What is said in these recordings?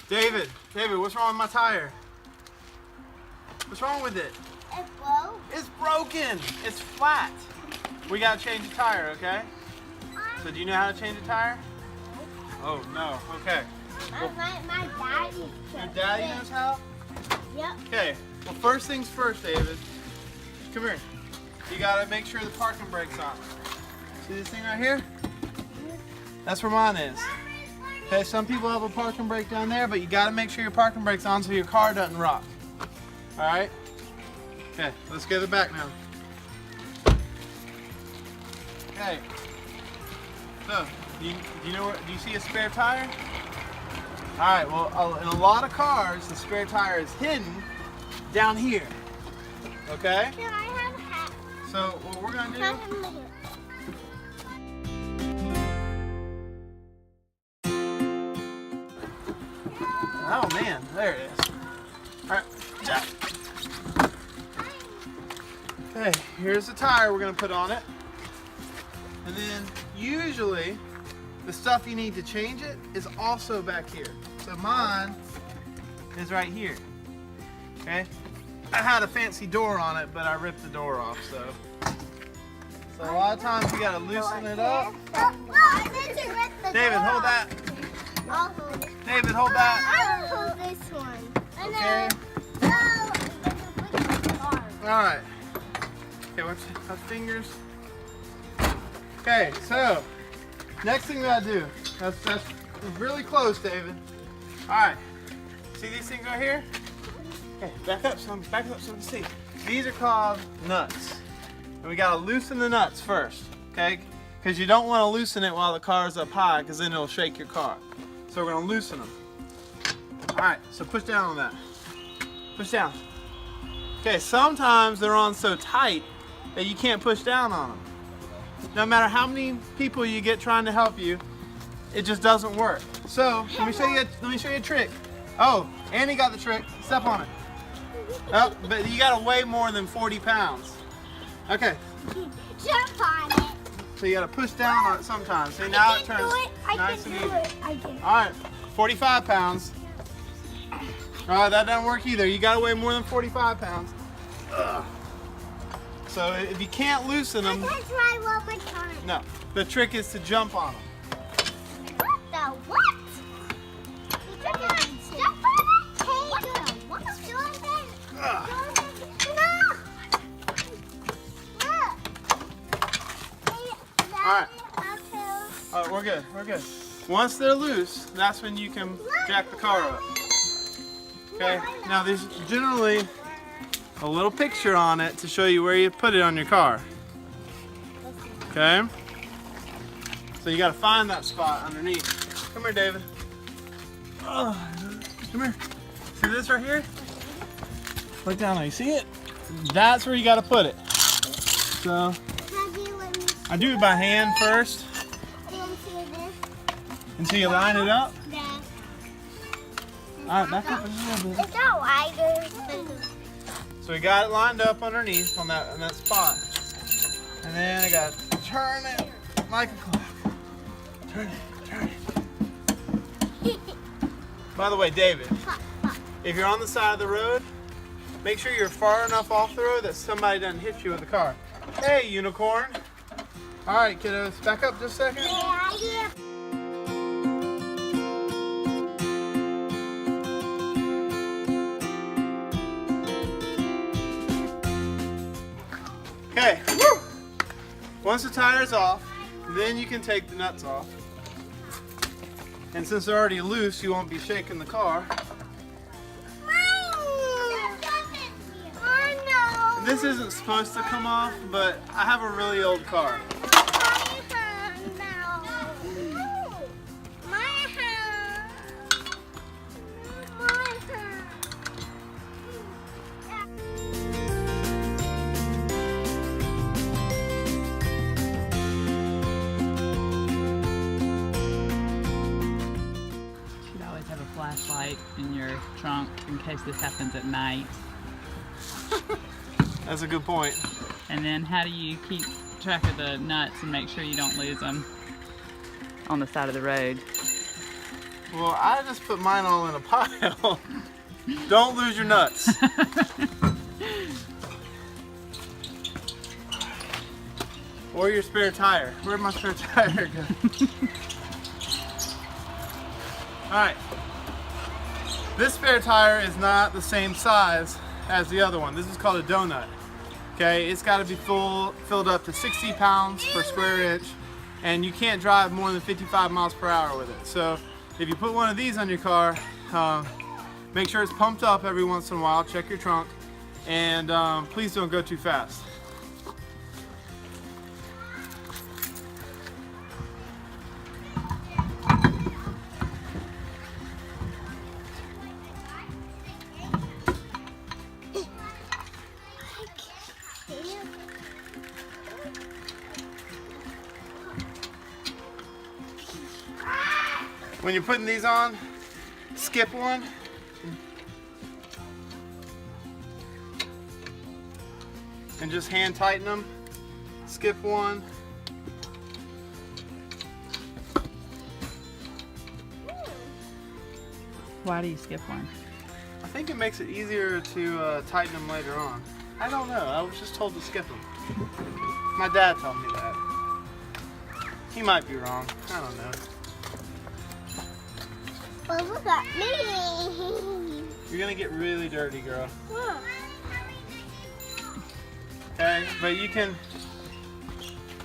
David, what's wrong with my tire? What's wrong with it? It's broke. It's broken. It's flat. We gotta change the tire, okay? So do you know how to change a tire? Oh, no. Okay. My daddy. Your daddy knows how? Yep. Okay. Well, first things first, David. Come here. You gotta make sure the parking brake's on. See this thing right here? That's where mine is. Okay, some people have a parking brake down there, but you gotta make sure your parking brake's on so your car doesn't rock. Alright? Okay, let's get it back now. Okay. So, do you see a spare tire? Alright, well, in a lot of cars, the spare tire is hidden down here. Okay? Can I have a hat? So, what we're gonna do... Oh man, there it is. Alright, Jack. Okay, here's the tire we're gonna put on it. And then usually the stuff you need to change it is also back here. So mine is right here. Okay? I had a fancy door on it, but I ripped the door off, so a lot of times you gotta loosen it up. David, hold that. I'll hold it. David, hold that. I'll hold this one. Okay. Alright. Okay, watch my fingers. Okay, so next thing we gotta do. That's really close, David. Alright. See these things right here? Okay, back up so I can see. These are called nuts. And we gotta loosen the nuts first, okay? Because you don't want to loosen it while the car's up high, because then it'll shake your car. So we're gonna loosen them. Alright, so push down on that. Push down. Okay, sometimes they're on so tight that you can't push down on them. No matter how many people you get trying to help you, it just doesn't work. So let me show you a trick. Oh, Annie got the trick. Step on it. Oh, but you gotta weigh more than 40 pounds. Okay. Jump on it. So you gotta push down on it sometimes. See, now it turns nice and even. I can. All right, 45 pounds. All right, that doesn't work either. You gotta weigh more than 45 pounds. Ugh. So if you can't loosen them, I can try one more time. no. The trick is to jump on them. What the what? Jump on it. Jump on it. Hey, what the what? Jordan. Ugh. No. Look. All right. Okay. All right, we're good. We're good. Once they're loose, that's when you can jack the car up. Okay. Now there's generally a little picture on it to show you where you put it on your car. Okay. So you got to find that spot underneath. Come here, David. Oh, come here. See this right here? Look down there. You see it? That's where you got to put it. So I do it by hand first until you line it up. All right, back up a little bit. It's not wider. So we got it lined up underneath on that spot. And then I got to turn it like a clock. Turn it. By the way, David, if you're on the side of the road, make sure you're far enough off the road that somebody doesn't hit you with a car. Hey, unicorn. All right, kiddos, back up just a second. Yeah. Okay, woo! Once the tire's off, then you can take the nuts off. And since they're already loose, you won't be shaking the car. Oh, no. This isn't supposed to come off, but I have a really old car. Flashlight in your trunk in case this happens at night. That's a good point. And then how do you keep track of the nuts and make sure you don't lose them on the side of the road? Well, I just put mine all in a pile. Don't lose your nuts. Or your spare tire. Where'd my spare tire go? Alright. This spare tire is not the same size as the other one. This is called a donut. Okay, it's got to be filled up to 60 pounds per square inch, and you can't drive more than 55 miles per hour with it. So if you put one of these on your car, make sure it's pumped up every once in a while. Check your trunk, and please don't go too fast. When you're putting these on, skip one. And just hand tighten them. Skip one. Why do you skip one? I think it makes it easier to tighten them later on. I don't know. I was just told to skip them. My dad told me that. He might be wrong. I don't know. Well, look at me. You're gonna get really dirty, girl. Look. Okay, but you can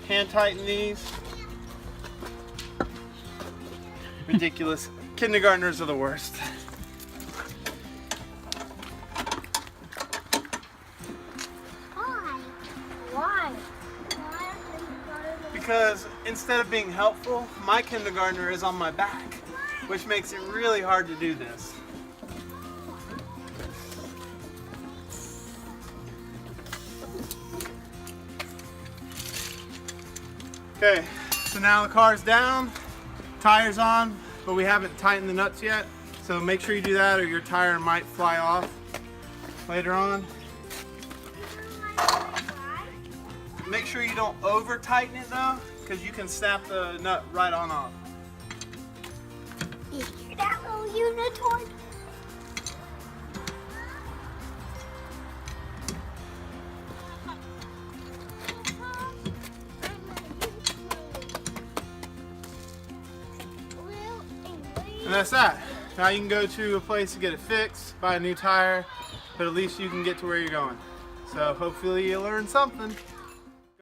hand tighten these. Ridiculous. Kindergartners are the worst. Why? Because instead of being helpful, my kindergartner is on my back, which makes it really hard to do this. Okay, so now the car's down, tire's on, but we haven't tightened the nuts yet. So make sure you do that or your tire might fly off later on. Make sure you don't over tighten it though, because you can snap the nut right on off. You hear that little unitard? And that's that. Now you can go to a place to get it fixed, buy a new tire, but at least you can get to where you're going. So hopefully you learned something.